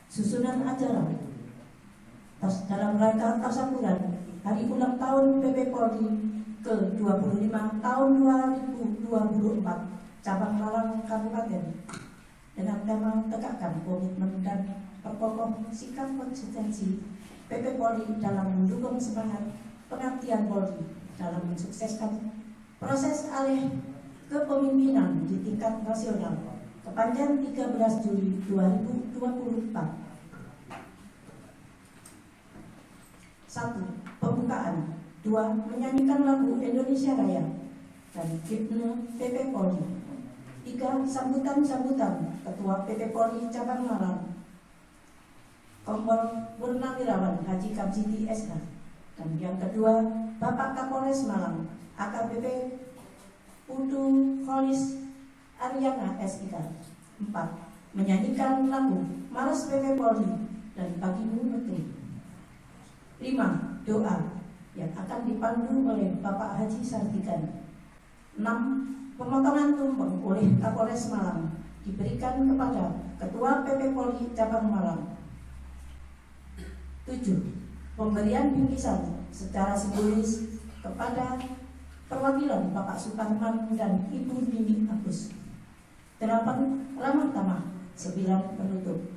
Susunan acara dalam rangka tasyakuran Hari Ulang Tahun PP Polri ke-25 tahun 2024 Cabang Malang Kabupaten dengan tema tegakkan komitmen dan perkokoh sikap konsistensi PP Polri dalam mendukung semangat pengabdian Polri dalam mensukseskan proses alih kepemimpinan di tingkat nasional kepanjang 13 Juli 2024. 1. Pembukaan. 2. Menyanyikan lagu Indonesia Raya dan himne PP Polri. 3. Sambutan-sambutan Ketua PP Polri Cabang Malang Kompol Purnawirawan Haji Kamsiti SH. Dan yang kedua, Bapak Kapolres Malang AKBP Putu Kholis Aryana SIK. 4. Menyanyikan lagu Maras PP Polri dan Bagimu Menteri. 5. Doa yang akan dipandu oleh Bapak Haji Sartikan. 6. Pemotongan tumpeng oleh Kapolres Malang diberikan kepada Ketua PP Polri Cabang Malang. 7. Pemberian bingkisan secara simbolis kepada perwakilan Bapak Suparman dan Ibu Nini Agus. 8. Ramah tamah. 9. Penutup.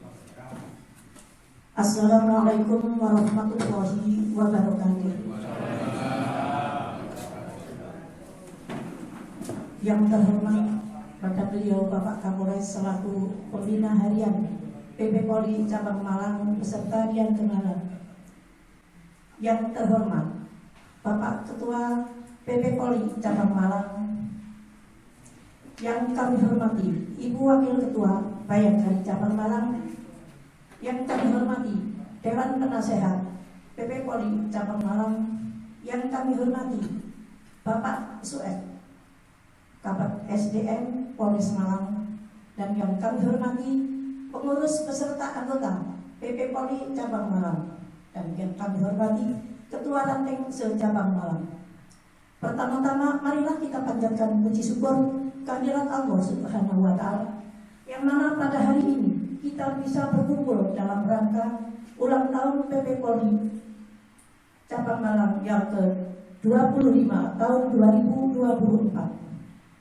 Assalamualaikum warahmatullahi wabarakatuh. Yang terhormat pada beliau Bapak Kapolres selaku pembina harian PP Polri Cabang Malang beserta Dian Kenala. Yang terhormat Bapak Ketua PP Polri Cabang Malang. Yang kami hormati Ibu Wakil Ketua Bayangkari Cabang Malang. Yang kami hormati Dewan Penasehat PP Polri Cabang Malang. Yang kami hormati Bapak Sued Kabak SDM Polres Malang. Dan yang kami hormati pengurus beserta anggota PP Polri Cabang Malang. Dan yang kami hormati Ketua Ranting se-Cabang Malang. Pertama-tama marilah kita panjatkan puji syukur kehadirat Allah Subhanahu wa Ta'ala, yang mana pada hari ini kita bisa berkumpul dalam rangka ulang tahun PP Polri Cabang Malang yang ke-25 tahun 2024.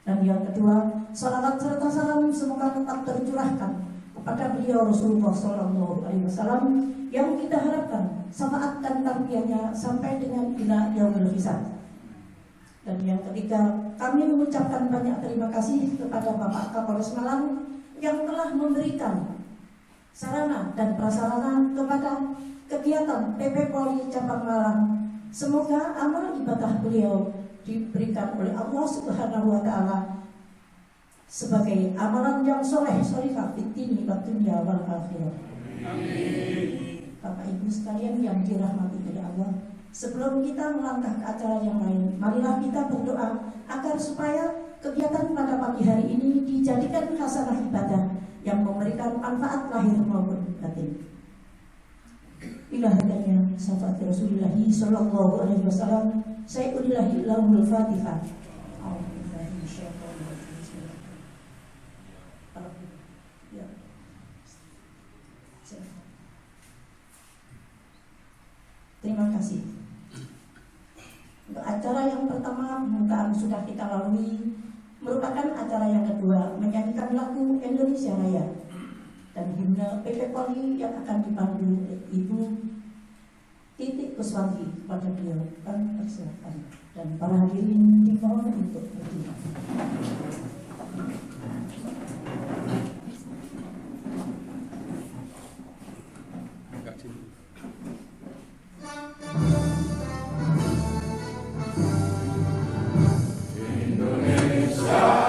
Dan yang kedua, salawat serta salam semoga tetap tercurahkan kepada beliau Rasulullah SAW yang kita harapkan syafaat dan tarbiyahnya sampai dengan ila yaumil hisab. Dan yang ketiga, kami mengucapkan banyak terima kasih kepada Bapak Kapolres Malang yang telah memberikan sarana dan prasarana kepada kegiatan PP Polri Cabang Malang. Semoga amal ibadah beliau diberikan oleh Allah Subhanahu wa Ta'ala sebagai amalan yang soleh solihah fid dini wa dunya wal akhirah. Amin. Bapak Ibu sekalian yang dirahmati oleh Allah, sebelum kita melangkah ke acara yang lain, marilah kita berdoa agar supaya kegiatan pada pagi hari ini dijadikan hasanah ibadah yang memberikan manfaat lahir maupun batin. Ilahiyah syafaat Rasulullah sallallahu alaihi wasallam. Saya ulillahi lahul Fatihah. Terima kasih. Untuk acara yang pertama, pembukaan sudah kita lalui. Merupakan acara yang kedua, menyanyikan lagu Indonesia Raya dan himne PP Polri yang akan dipandu oleh Ibu Titik Kuswanti kepada beliau. Kami persilakan dan para hadirin dimohon untuk berdiri. Indonesia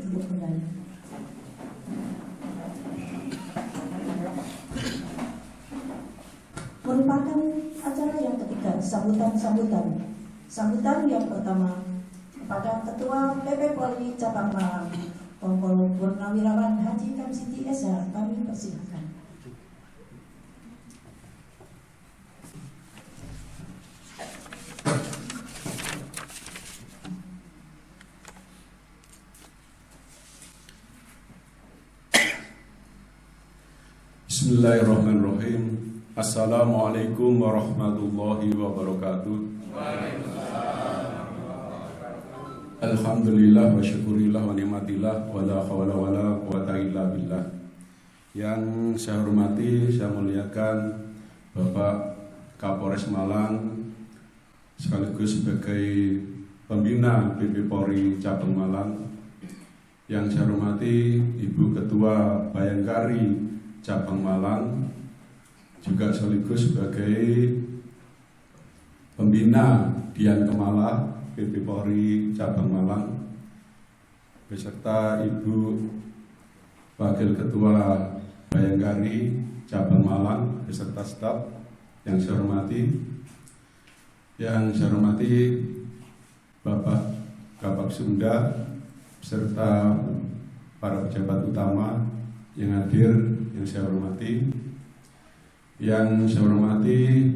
duduk kembali. Merupakan acara yang ketiga, sambutan yang pertama kepada Ketua PP Polri Cabang Malang, Kompol Purnawirawan Haji Kamsiti Esa, kami persilakan. Bismillahirrahmanirrahim. Assalamualaikum warahmatullahi wabarakatuh. Alhamdulillah wa syukurillah wa ni'matillah wa la hawla wa la quwata illa billah. Yang saya hormati, saya muliakan Bapak Kapolres Malang sekaligus sebagai pembina PP Polri Cabang Malang. Yang saya hormati Ibu Ketua Bayangkari Cabang Malang, juga sekaligus sebagai pembina Dian Kemala PP Polri Cabang Malang, beserta Ibu Wakil Ketua Bayangkari Cabang Malang beserta staf yang saya hormati. Yang saya hormati Bapak Kapolsunda beserta para pejabat utama yang hadir, yang saya hormati. Yang saya hormati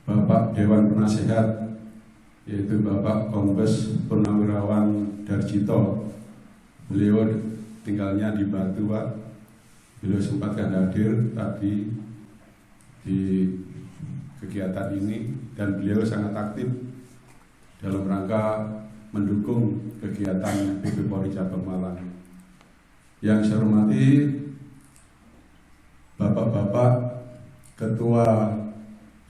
Bapak Dewan Penasehat, yaitu Bapak Kombes Purnawirawan Darjito. Beliau tinggalnya di Batu, Pak. Beliau sempatkan hadir tadi di kegiatan ini dan beliau sangat aktif dalam rangka mendukung kegiatan PP Polri Cabang Malang. Yang saya hormati Bapak-bapak Ketua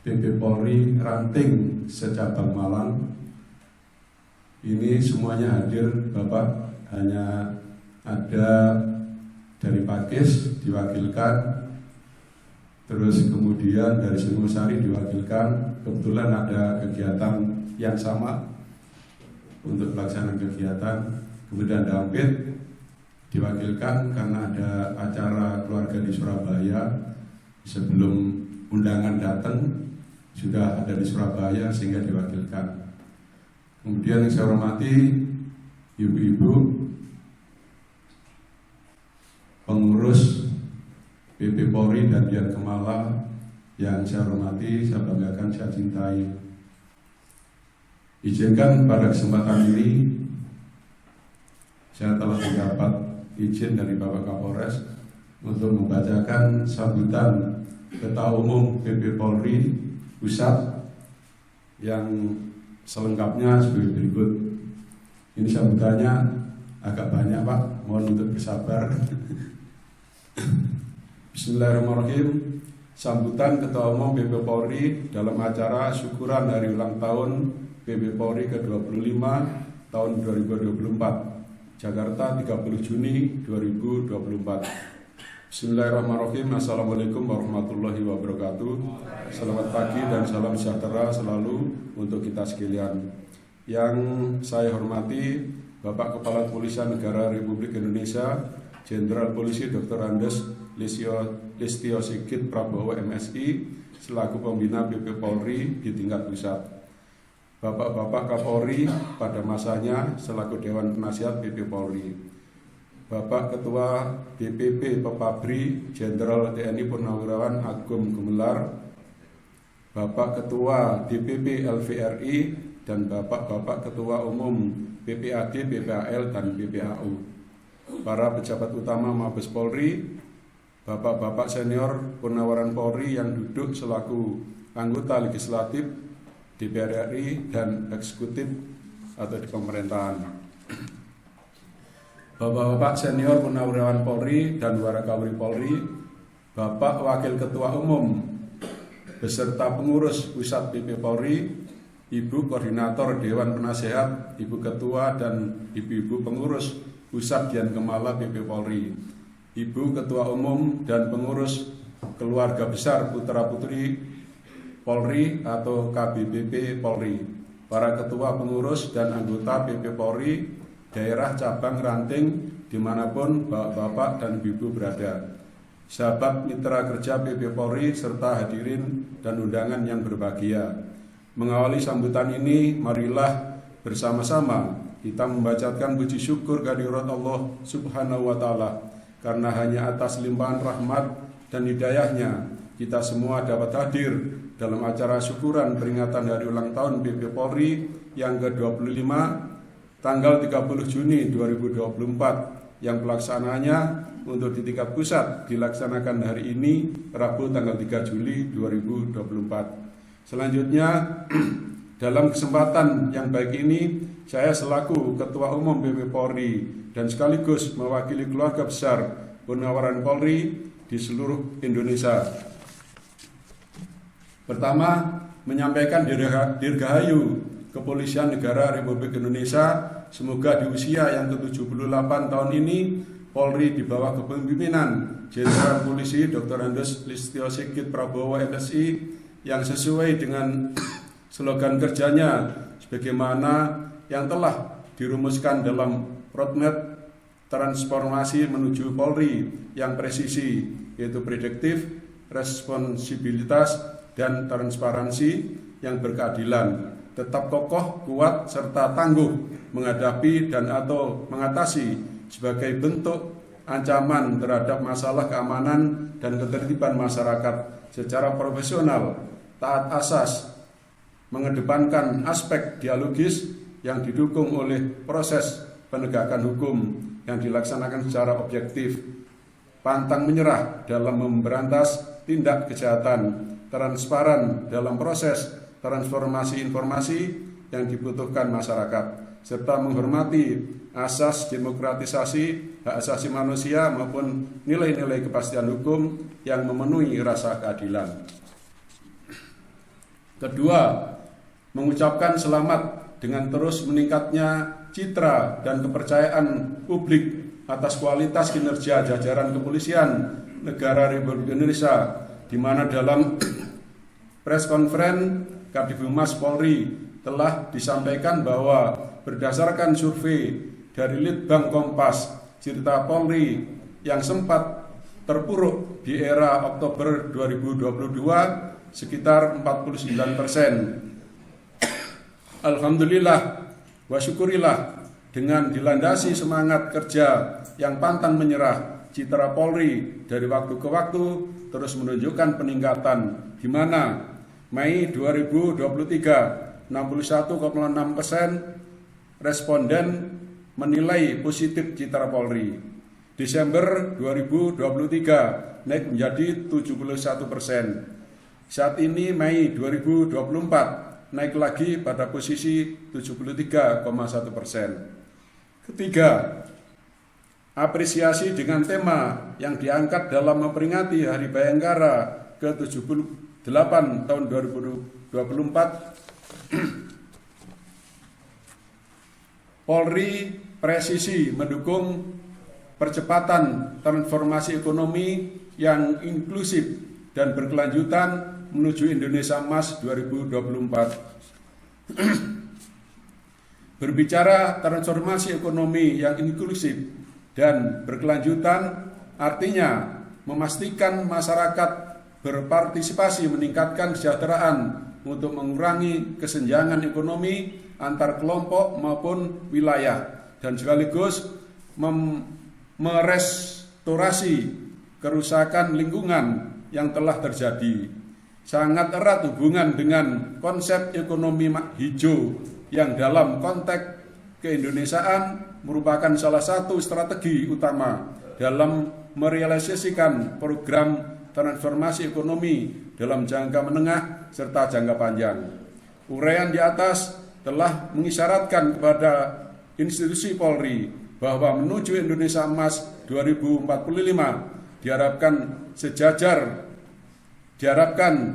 PP Polri Ranting se-Cabang Malang, ini semuanya hadir, Bapak. Hanya ada dari Pakis diwakilkan, terus kemudian dari Singosari diwakilkan. Kebetulan ada kegiatan yang sama untuk pelaksanaan kegiatan. Kemudian Dampit diwakilkan karena ada acara keluarga di Surabaya. Sebelum undangan datang sudah ada di Surabaya sehingga diwakilkan. Kemudian yang saya hormati ibu-ibu pengurus PP Polri dan Dian Kemala yang saya hormati, saya banggakan, saya cintai. Izinkan pada kesempatan ini saya telah mendapat izin dari Bapak Kapolres untuk membacakan sambutan Ketua Umum PP Polri Pusat yang selengkapnya sebagai berikut. Ini sambutannya agak banyak, Pak, mohon untuk bersabar. Bismillahirrahmanirrahim. Sambutan Ketua Umum PP Polri dalam acara syukuran hari ulang tahun PP Polri ke-25 tahun 2024, Jakarta 30 Juni 2024. Bismillahirrahmanirrahim. Assalamualaikum warahmatullahi wabarakatuh. Selamat pagi dan salam sejahtera selalu untuk kita sekalian. Yang saya hormati Bapak Kepala Kepolisian Negara Republik Indonesia Jenderal Polisi Dr. Andes Listio Sigit Prabowo MSI selaku pembina PP Polri di tingkat pusat. Bapak-bapak Kapolri pada masanya selaku Dewan Penasihat PP Polri. Bapak Ketua DPP Pepabri Jenderal TNI Purnawirawan Agung Gumelar, Bapak Ketua DPP LVRI, dan Bapak-bapak Ketua Umum PPAD, PPAL, dan PPAU. Para pejabat utama Mabes Polri, Bapak-bapak senior Purnawaran Polri yang duduk selaku anggota legislatif, DPR RI, dan eksekutif atau di pemerintahan. Bapak-bapak senior Purnawirawan Polri dan Warakawri Polri, Bapak Wakil Ketua Umum beserta pengurus Pusat PP Polri, Ibu Koordinator Dewan Penasehat, Ibu Ketua dan Ibu-ibu pengurus Pusat Dian Kemala PP Polri, Ibu Ketua Umum dan pengurus Keluarga Besar Putra Putri Polri atau KBPP Polri, para ketua pengurus dan anggota PP Polri, daerah cabang ranting dimanapun bapak-bapak dan ibu berada, sahabat mitra kerja PP Polri serta hadirin dan undangan yang berbahagia. Mengawali sambutan ini, marilah bersama-sama kita membacakan puji syukur kehadirat Allah Subhanahu wa Ta'ala, karena hanya atas limpahan rahmat dan hidayahnya kita semua dapat hadir dalam acara syukuran peringatan hari ulang tahun BP Polri yang ke-25 tanggal 30 Juni 2024 yang pelaksanaannya untuk di tingkat pusat dilaksanakan hari ini Rabu tanggal 3 Juli 2024. Selanjutnya dalam kesempatan yang baik ini, saya selaku Ketua Umum BP Polri dan sekaligus mewakili keluarga besar Purnawaran Polri di seluruh Indonesia. Pertama, menyampaikan dirgahayu Kepolisian Negara Republik Indonesia. Semoga di usia yang ke-78 tahun ini, Polri di bawah kepemimpinan Jenderal Polisi Dr. Andes Listio Sigit Prabowo MSI yang sesuai dengan slogan kerjanya sebagaimana yang telah dirumuskan dalam roadmap transformasi menuju Polri yang presisi, yaitu prediktif, responsibilitas, dan transparansi yang berkeadilan, tetap kokoh, kuat, serta tangguh menghadapi dan atau mengatasi sebagai bentuk ancaman terhadap masalah keamanan dan ketertiban masyarakat secara profesional, taat asas, mengedepankan aspek dialogis yang didukung oleh proses penegakan hukum yang dilaksanakan secara objektif, pantang menyerah dalam memberantas tindak kejahatan, transparan dalam proses transformasi informasi yang dibutuhkan masyarakat, serta menghormati asas demokratisasi, hak asasi manusia maupun nilai-nilai kepastian hukum yang memenuhi rasa keadilan. Kedua, mengucapkan selamat dengan terus meningkatnya citra dan kepercayaan publik atas kualitas kinerja jajaran kepolisian negara Republik Indonesia, di mana dalam press conference Kadifhumas Polri telah disampaikan bahwa berdasarkan survei dari Litbang Kompas, citra Polri yang sempat terpuruk di era Oktober 2022 sekitar 49%. Alhamdulillah wa syukurilah, dengan dilandasi semangat kerja yang pantang menyerah, citra Polri dari waktu ke waktu terus menunjukkan peningkatan, di mana Mei 2023 61,6% responden menilai positif citra Polri. Desember 2023 naik menjadi 71%. Saat ini Mei 2024 naik lagi pada posisi 73,1%. Ketiga, apresiasi dengan tema yang diangkat dalam memperingati Hari Bayangkara ke-78 tahun 2024. Polri presisi mendukung percepatan transformasi ekonomi yang inklusif dan berkelanjutan menuju Indonesia Emas 2024. Berbicara transformasi ekonomi yang inklusif dan berkelanjutan artinya memastikan masyarakat berpartisipasi meningkatkan kesejahteraan untuk mengurangi kesenjangan ekonomi antar kelompok maupun wilayah, dan sekaligus merestorasi kerusakan lingkungan yang telah terjadi. Sangat erat hubungan dengan konsep ekonomi hijau yang dalam konteks keindonesiaan merupakan salah satu strategi utama dalam merealisasikan program transformasi ekonomi dalam jangka menengah serta jangka panjang. Uraian di atas telah mengisyaratkan kepada institusi Polri bahwa menuju Indonesia Emas 2045 diharapkan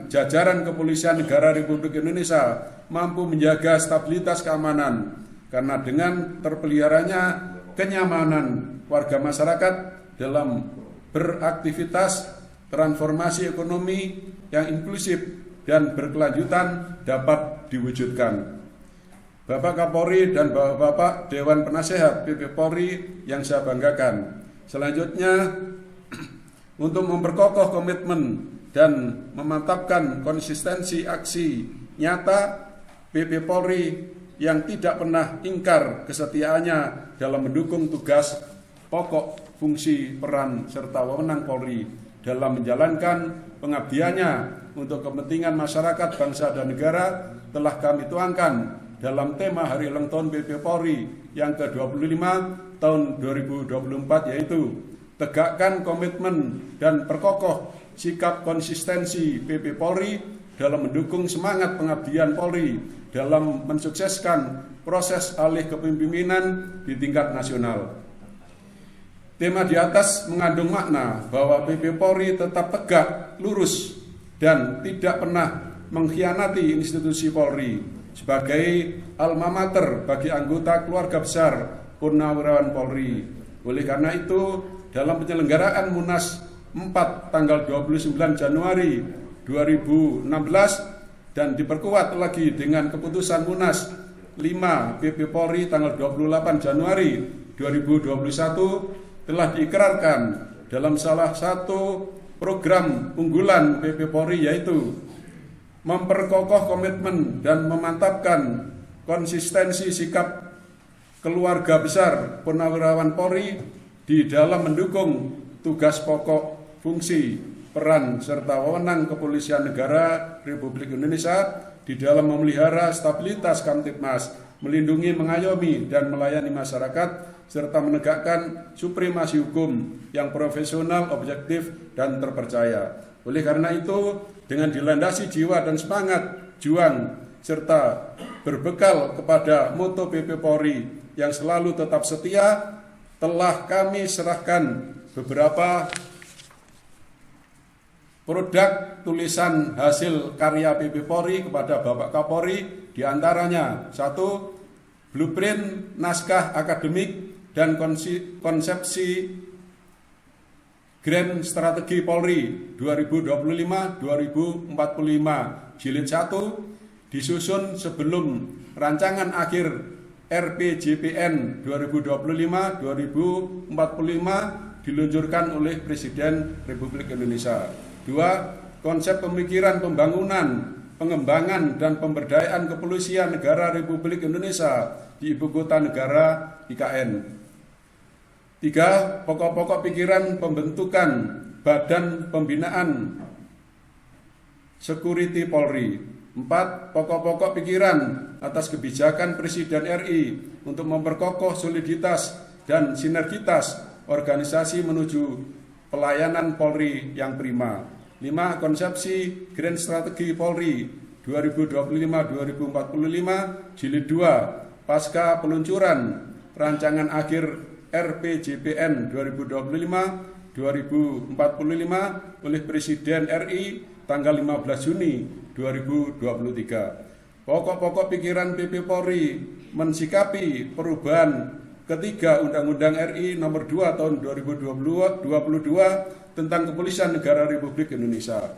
jajaran Kepolisian Negara Republik Indonesia mampu menjaga stabilitas keamanan, karena dengan terpeliharanya kenyamanan warga masyarakat dalam beraktivitas, transformasi ekonomi yang inklusif dan berkelanjutan dapat diwujudkan. Bapak Kapolri dan Bapak Dewan Penasehat PP Polri yang saya banggakan. Selanjutnya, untuk memperkokoh komitmen dan memantapkan konsistensi aksi nyata PP Polri yang tidak pernah ingkar kesetiaannya dalam mendukung tugas pokok, fungsi, peran, serta wewenang Polri dalam menjalankan pengabdiannya untuk kepentingan masyarakat, bangsa, dan negara telah kami tuangkan dalam tema Hari Ulang Tahun PP Polri yang ke-25 tahun 2024, yaitu tegakkan komitmen dan perkokoh sikap konsistensi PP Polri dalam mendukung semangat pengabdian Polri dalam mensukseskan proses alih kepemimpinan di tingkat nasional. Tema di atas mengandung makna bahwa PP Polri tetap tegak, lurus, dan tidak pernah mengkhianati institusi Polri sebagai alma mater bagi anggota keluarga besar Purnawirawan Polri. Oleh karena itu, dalam penyelenggaraan Munas 4 tanggal 29 Januari 2016 dan diperkuat lagi dengan keputusan Munas 5 PP Polri tanggal 28 Januari 2021 telah diikrarkan dalam salah satu program unggulan PP Polri, yaitu memperkokoh komitmen dan memantapkan konsistensi sikap keluarga besar Purnawirawan Polri di dalam mendukung tugas pokok, fungsi, peran, serta wewenang Kepolisian Negara Republik Indonesia di dalam memelihara stabilitas Kamtibmas, melindungi, mengayomi, dan melayani masyarakat, serta menegakkan supremasi hukum yang profesional, objektif, dan terpercaya. Oleh karena itu, dengan dilandasi jiwa dan semangat juang serta berbekal kepada moto PP Polri yang selalu tetap setia, telah kami serahkan beberapa produk tulisan hasil karya PP Polri kepada Bapak Kapolri, diantaranya 1. Blueprint naskah akademik dan konsepsi Grand Strategi Polri 2025-2045 Jilid 1 disusun sebelum rancangan akhir RPJPN 2025-2045 diluncurkan oleh Presiden Republik Indonesia. 2. Konsep pemikiran pembangunan, pengembangan, dan pemberdayaan Kepolisian Negara Republik Indonesia di Ibu Kota Negara IKN. 3. Pokok-pokok pikiran pembentukan Badan Pembinaan Security Polri. 4. Pokok-pokok pikiran atas kebijakan Presiden RI untuk memperkokoh soliditas dan sinergitas organisasi menuju pelayanan Polri yang prima. 5. Konsepsi Grand Strategi Polri 2025-2045 Jilid 2 pasca peluncuran rancangan akhir RPJPN 2025-2045 oleh Presiden RI tanggal 15 Juni 2023. Pokok-pokok pikiran PP Polri mensikapi perubahan ketiga Undang-Undang RI nomor 2 tahun 2022 tentang Kepolisian Negara Republik Indonesia.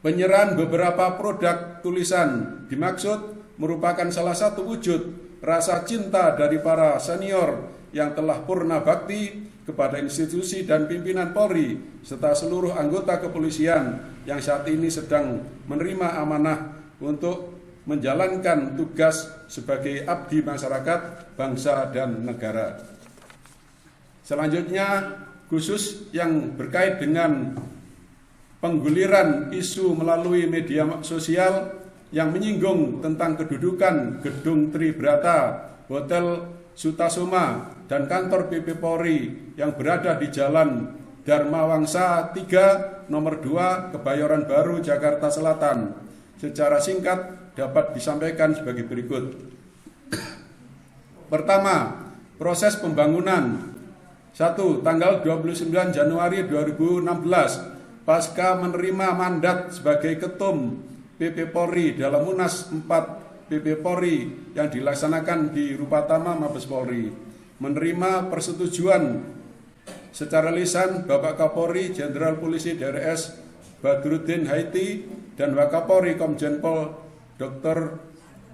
Penyerahan beberapa produk tulisan dimaksud merupakan salah satu wujud rasa cinta dari para senior yang telah purna bakti kepada institusi dan pimpinan Polri serta seluruh anggota kepolisian yang saat ini sedang menerima amanah untuk menjalankan tugas sebagai abdi masyarakat, bangsa, dan negara. Selanjutnya, khusus yang berkait dengan pengguliran isu melalui media sosial yang menyinggung tentang kedudukan Gedung Tribrata, Hotel Sutasoma, dan kantor PP Polri yang berada di Jalan Dharmawangsa 3 nomor 2 Kebayoran Baru, Jakarta Selatan. Secara singkat dapat disampaikan sebagai berikut. Pertama, proses pembangunan. 1. Tanggal 29 Januari 2016 pasca menerima mandat sebagai ketum PP Polri dalam Munas 4 PP Polri yang dilaksanakan di Rupatama Mabes Polri, menerima persetujuan secara lisan Bapak Kapolri Jenderal Polisi DRS Badrudin Haiti dan Wakapolri Komjen Pol Dr.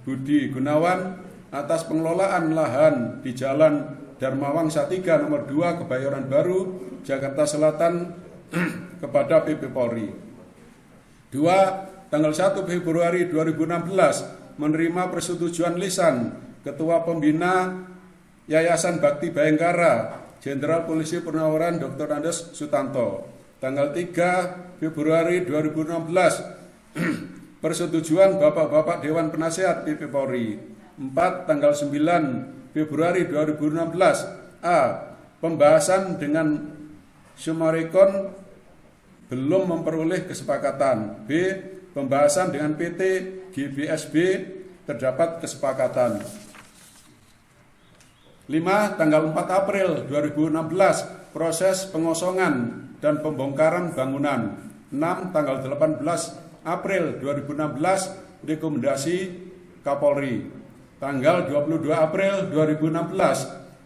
Budi Gunawan atas pengelolaan lahan di Jalan Dharmawangsa 3 nomor 2 Kebayoran Baru, Jakarta Selatan kepada PP Polri. 2. Tanggal 1 Februari 2016 menerima persetujuan lisan Ketua Pembina Yayasan Bakti Bayangkara Jenderal Polisi Purnaweran Dr. Andes Sutanto. Tanggal 3 Februari 2016 persetujuan Bapak-Bapak Dewan Penasehat PP Polri. 4. Tanggal 9 Februari 2016 A. Pembahasan dengan Sumarekon belum memperoleh kesepakatan. B. Pembahasan dengan PT GBSB terdapat kesepakatan. 5. Tanggal 4 April 2016 proses pengosongan dan pembongkaran bangunan. 6. Tanggal 18 April 2016 rekomendasi Kapolri. Tanggal 22 April 2016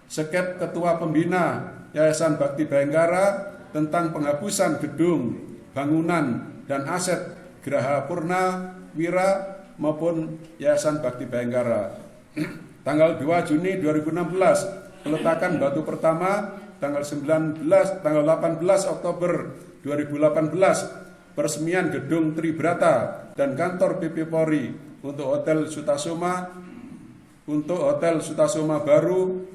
Seket Ketua Pembina Yayasan Bakti Bayangkara tentang penghapusan gedung, bangunan, dan aset Geraha Purna Wira maupun Yayasan Bakti Bayangkara. Tanggal 2 Juni 2016 peletakan batu pertama. Tanggal 18 Oktober 2018 peresmian gedung Tribrata dan kantor PP Polri untuk Hotel Sutasoma baru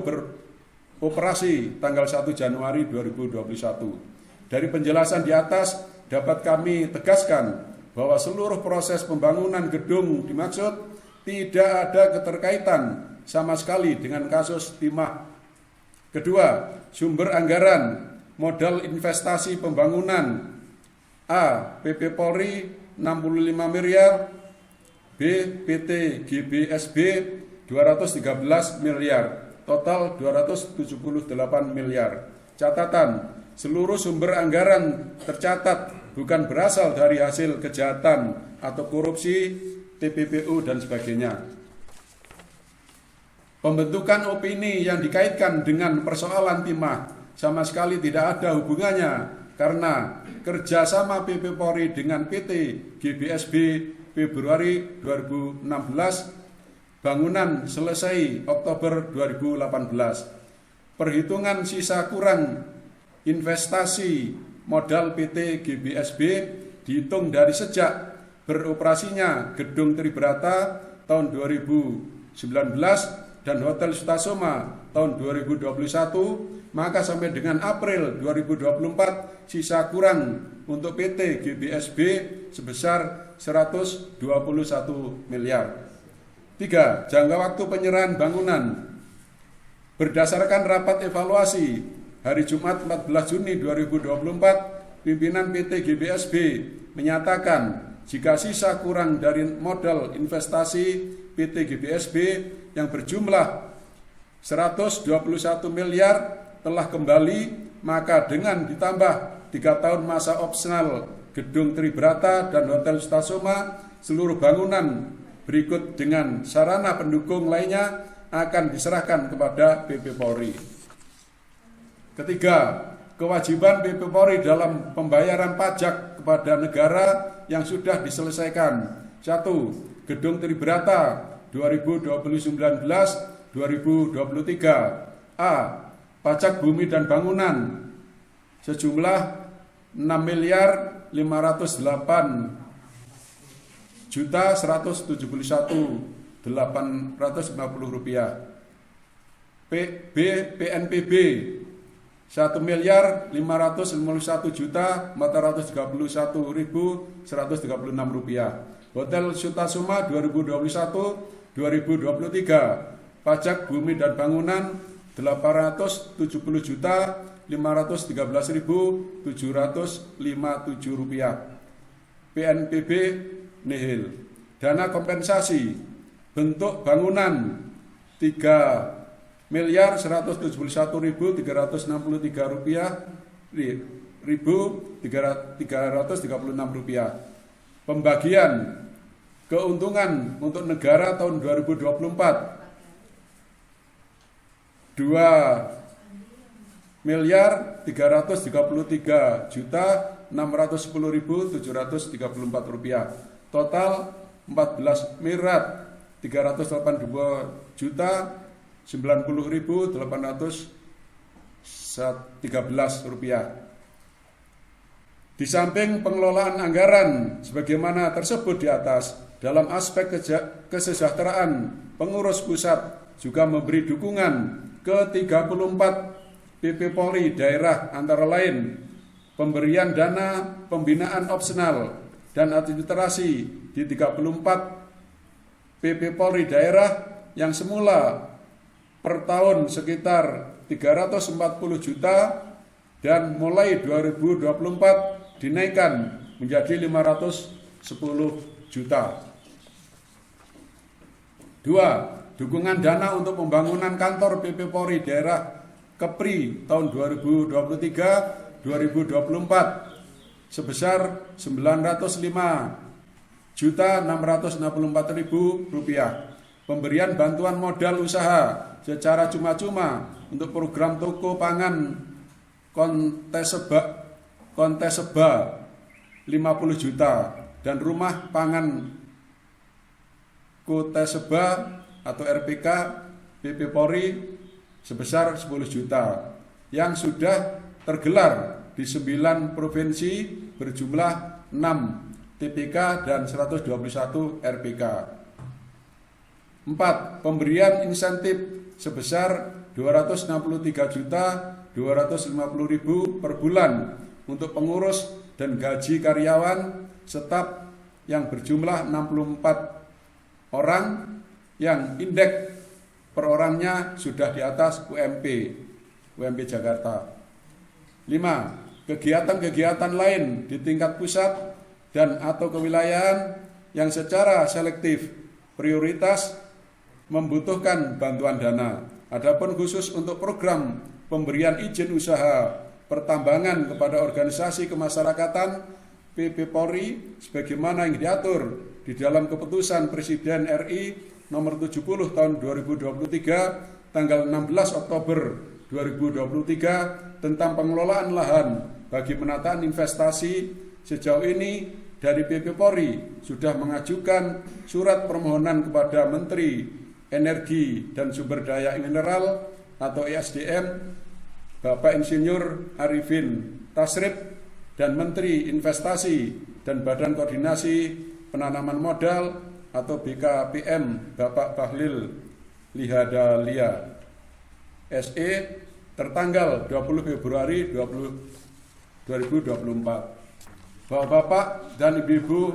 beroperasi tanggal 1 Januari 2021. Dari penjelasan di atas dapat kami tegaskan bahwa seluruh proses pembangunan gedung dimaksud tidak ada keterkaitan sama sekali dengan kasus timah. Kedua, sumber anggaran modal investasi pembangunan. A. PP Polri 65 miliar. B. PT GBSB 213 miliar. Total 278 miliar. Catatan, seluruh sumber anggaran tercatat bukan berasal dari hasil kejahatan atau korupsi, TPPU dan sebagainya. Pembentukan opini yang dikaitkan dengan persoalan timah sama sekali tidak ada hubungannya karena kerjasama PP Polri dengan PT GBSB Februari 2016, bangunan selesai Oktober 2018. Perhitungan sisa kurang investasi modal PT GBSB dihitung dari sejak beroperasinya gedung Tribrata tahun 2019 dan Hotel Sutasoma tahun 2021, maka sampai dengan April 2024 sisa kurang untuk PT GBSB sebesar 121 miliar. 3. Jangka waktu penyerahan bangunan. Berdasarkan rapat evaluasi hari Jumat 14 Juni 2024, pimpinan PT GBSB menyatakan jika sisa kurang dari modal investasi PT GBSB yang berjumlah 121 miliar telah kembali, maka dengan ditambah 3 tahun masa opsional gedung Tribrata dan Hotel Sutasoma, seluruh bangunan berikut dengan sarana pendukung lainnya akan diserahkan kepada PP Polri. Ketiga, kewajiban PP Polri dalam pembayaran pajak kepada negara yang sudah diselesaikan. 1. Gedung Tribrata 2019-2023. A. Pajak bumi dan bangunan sejumlah 6.508.171.850 rupiah. B. PNPB 1.551.431.136 rupiah. Hotel Sutasoma 2021-2023 pajak bumi dan bangunan 870.513.757 rupiah. PNPB nihil. Dana kompensasi bentuk bangunan 3.171.363 rupiah 1.336 rupiah. Pembagian keuntungan untuk negara tahun 2024 2.333.610.734 rupiah. total 14 miliar 382 juta 90.813 rupiah. Di samping pengelolaan anggaran sebagaimana tersebut di atas, dalam aspek kesejahteraan pengurus pusat juga memberi dukungan ke 34 PP Polri daerah, antara lain pemberian dana pembinaan opsional dan administrasi di 34 PP Polri daerah yang semula per tahun sekitar 340 juta dan mulai 2024 dinaikkan menjadi 510 juta. 2. Dukungan dana untuk pembangunan kantor PP Polri daerah Kepri tahun 2023-2024 sebesar 905.664.000 rupiah. Pemberian bantuan modal usaha secara cuma-cuma untuk program toko pangan Konteseba 50 juta dan rumah pangan Konteseba atau RPK PP Polri sebesar 10 juta yang sudah tergelar di 9 provinsi berjumlah 6 TPK dan 121 RPK. 4. Pemberian insentif sebesar 263.250.000 per bulan untuk pengurus dan gaji karyawan staf yang berjumlah 64 orang yang indeks per orangnya sudah di atas UMP Jakarta. 5. Kegiatan-kegiatan lain di tingkat pusat dan atau kewilayahan yang secara selektif prioritas membutuhkan bantuan dana. Adapun khusus untuk program pemberian izin usaha pertambangan kepada organisasi kemasyarakatan PP Polri sebagaimana yang diatur di dalam keputusan Presiden RI nomor 70 tahun 2023 tanggal 16 Oktober 2023 tentang pengelolaan lahan bagi penataan investasi, sejauh ini dari PP Polri sudah mengajukan surat permohonan kepada Menteri Energi dan Sumber Daya Mineral atau ESDM Bapak Insinyur Arifin Tasrif dan Menteri Investasi dan Badan Koordinasi Penanaman Modal atau BKPM Bapak Bahlil Lihadalia SE tertanggal 20 Februari 2024. Bapak-bapak dan ibu-ibu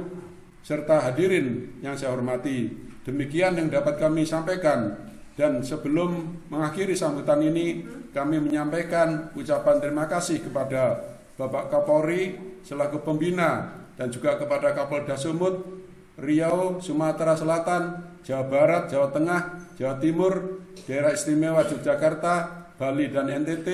serta hadirin yang saya hormati, demikian yang dapat kami sampaikan, dan sebelum mengakhiri sambutan ini kami menyampaikan ucapan terima kasih kepada Bapak Kapolri selaku pembina dan juga kepada Kapolda Sumut, Riau, Sumatera Selatan, Jawa Barat, Jawa Tengah, Jawa Timur, Daerah Istimewa Yogyakarta, Bali dan NTT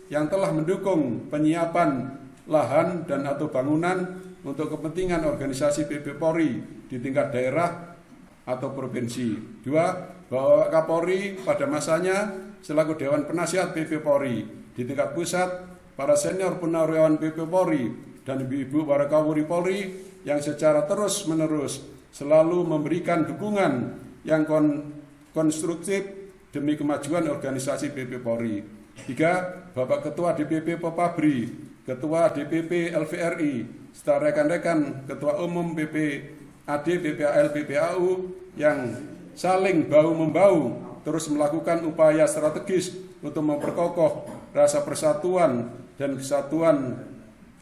yang telah mendukung penyiapan lahan dan atau bangunan untuk kepentingan organisasi PP Polri di tingkat daerah atau provinsi. 2. Bahwa Kapolri pada masanya selaku Dewan Penasihat PP Polri di tingkat pusat, para senior purnawirawan PP Polri dan ibu-ibu para Kapolri Polri yang secara terus-menerus selalu memberikan dukungan yang konstruktif demi kemajuan organisasi PP Polri. 3. Bapak Ketua DPP Popabri, Ketua DPP LVRI, serta rekan-rekan Ketua Umum PP AD, BPAL, BPAU yang saling bahu-membahu terus melakukan upaya strategis untuk memperkokoh rasa persatuan dan kesatuan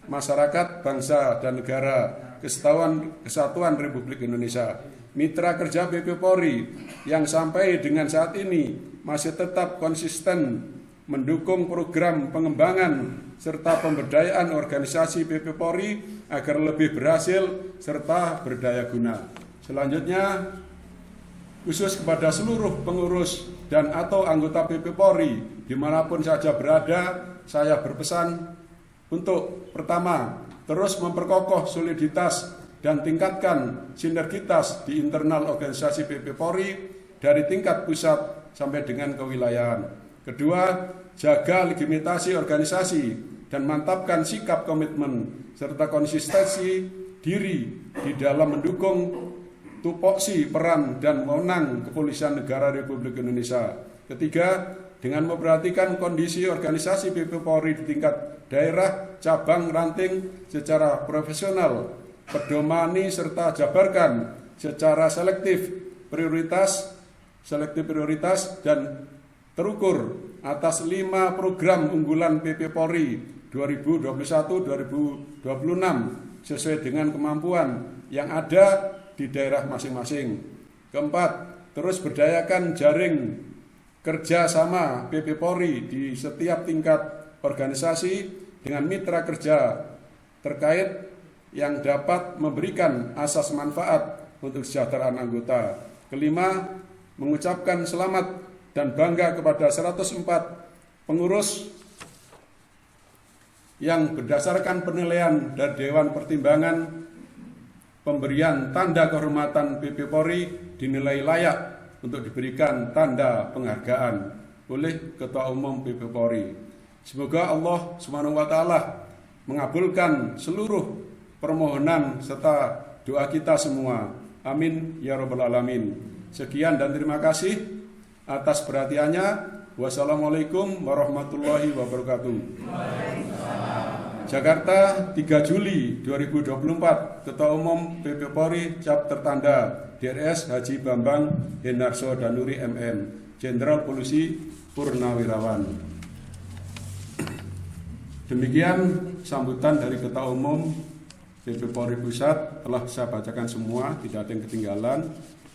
masyarakat, bangsa, dan negara, kesatuan Republik Indonesia. Mitra kerja PP Polri yang sampai dengan saat ini masih tetap konsisten mendukung program pengembangan serta pemberdayaan organisasi PP Polri agar lebih berhasil serta berdaya guna. Selanjutnya, khusus kepada seluruh pengurus dan atau anggota PP Polri dimanapun saja berada, saya berpesan untuk pertama, terus memperkokoh soliditas dan tingkatkan sinergitas di internal organisasi PP Polri dari tingkat pusat sampai dengan kewilayahan. Kedua, jaga legitimasi organisasi dan mantapkan sikap komitmen serta konsistensi diri di dalam mendukung tupoksi peran dan wewenang Kepolisian Negara Republik Indonesia. Ketiga, dengan memperhatikan kondisi organisasi BP Polri di tingkat daerah, cabang, ranting secara profesional, pedomani serta jabarkan secara selektif prioritas dan terukur atas 5 program unggulan BP Polri 2021-2026 sesuai dengan kemampuan yang ada di daerah masing-masing. Keempat, terus berdayakan jaring kerjasama BP Polri di setiap tingkat organisasi dengan mitra kerja terkait yang dapat memberikan asas manfaat untuk kesejahteraan anggota. Kelima, mengucapkan selamat dan bangga kepada 104 pengurus yang berdasarkan penilaian dari Dewan Pertimbangan pemberian tanda kehormatan BP Polri dinilai layak untuk diberikan tanda penghargaan oleh Ketua Umum BP Polri. Semoga Allah SWT mengabulkan seluruh permohonan serta doa kita semua. Amin ya rabbal alamin. Sekian dan terima kasih atas perhatiannya. Wassalamualaikum warahmatullahi wabarakatuh. Jakarta, 3 Juli 2024, Ketua Umum BP Polri cap tertanda DRS Haji Bambang Hendarso Danuri MM, Jenderal Polisi Purnawirawan. Demikian sambutan dari Ketua Umum BP Polri Pusat, telah saya bacakan semua, tidak ada yang ketinggalan.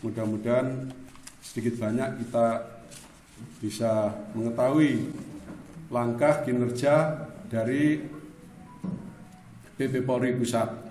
Mudah-mudahan sedikit banyak kita bisa mengetahui langkah kinerja dari BP Polri Pusat.